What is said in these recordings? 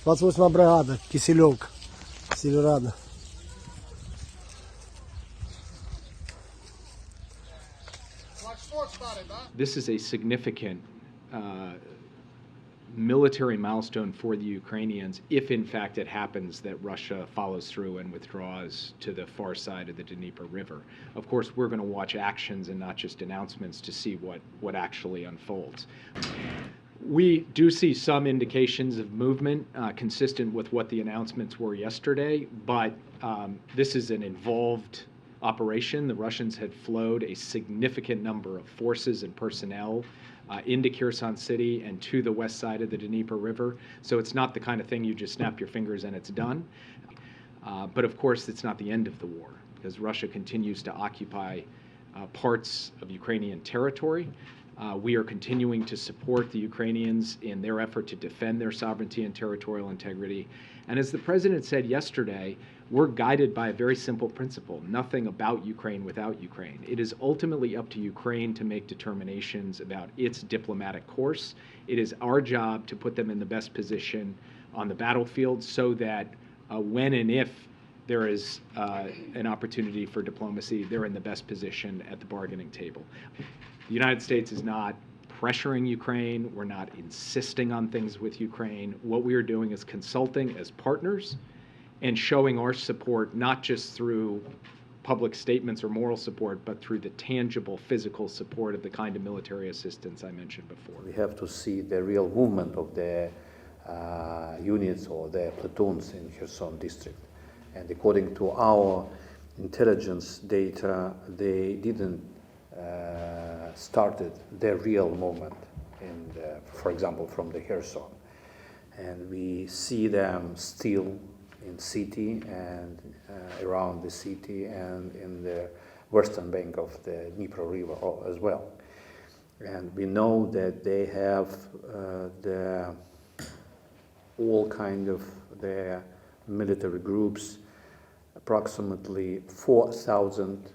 28 бригада, Kyselivka, Сільрада. This is a significant military milestone for the Ukrainians if in fact it happens that Russia follows through and withdraws to the far side of the Dnieper River. Of course, we're going to watch actions and not just announcements to see what actually unfolds. We do see some indications of movement consistent with what the announcements were yesterday, but this is an involved operation. The Russians had flowed a significant number of forces and personnel into Kherson city and to the west side of the Dnieper River. So it's not the kind of thing you just snap your fingers and it's done. But of course, it's not the end of the war, because Russia continues to occupy parts of Ukrainian territory. We are continuing to support the Ukrainians in their effort to defend their sovereignty and territorial integrity. And as the president said yesterday, we're guided by a very simple principle: nothing about Ukraine without Ukraine. It is ultimately up to Ukraine to make determinations about its diplomatic course. It is our job to put them in the best position on the battlefield so that when and if there is an opportunity for diplomacy, they're in the best position at the bargaining table. The United States is not pressuring Ukraine. We're not insisting on things with Ukraine. What we are doing is consulting as partners and showing our support not just through public statements or moral support, but through the tangible physical support of the kind of military assistance I mentioned before. We have to see the real movement of the units or the platoons in Kherson district. And according to our intelligence data, they didn't started their real movement, for example, from the Kherson. And we see them still in city and around the city and in the western bank of the Dnieper River as well. And we know that they have all kind of their military groups, approximately 45,000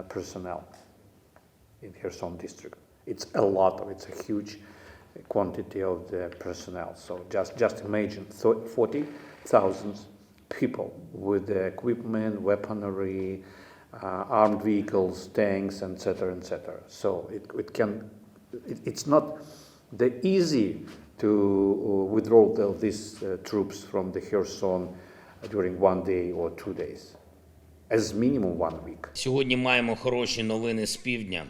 personnel in Kherson district. It's a lot, it's a huge quantity of the personnel. So just imagine 40,000 people with the equipment, weaponry, armed vehicles, tanks, etc., etc. So it's not the easy to withdraw these troops from the Kherson during 1 day or 2 days. As minimum 1 week. Сьогодні маємо хороші новини з півдня.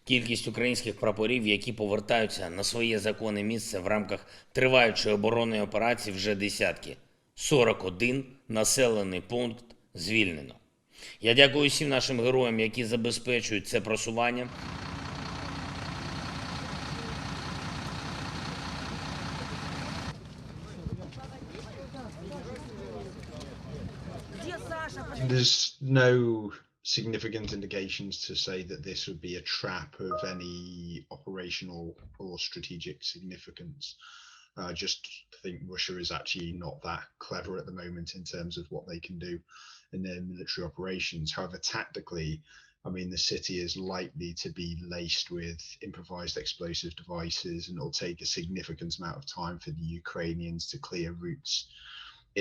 Кількість українських прапорів, які повертаються на своє законне місце в рамках триваючої оборонної операції, вже десятки. 41 населений пункт звільнено. Я дякую всім нашим героям, які забезпечують це просування. There's no significant indications to say that this would be a trap of any operational or strategic significance. Just think Russia is actually not that clever at the moment in terms of what they can do in their military operations. However, tactically, I mean, the city is likely to be laced with improvised explosive devices, and it'll take a significant amount of time for the Ukrainians to clear routes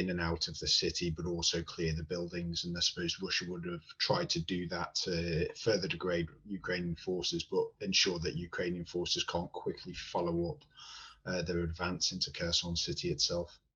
in and out of the city, but also clear the buildings. And I suppose Russia would have tried to do that to further degrade Ukrainian forces, but ensure that Ukrainian forces can't quickly follow up their advance into Kherson city itself.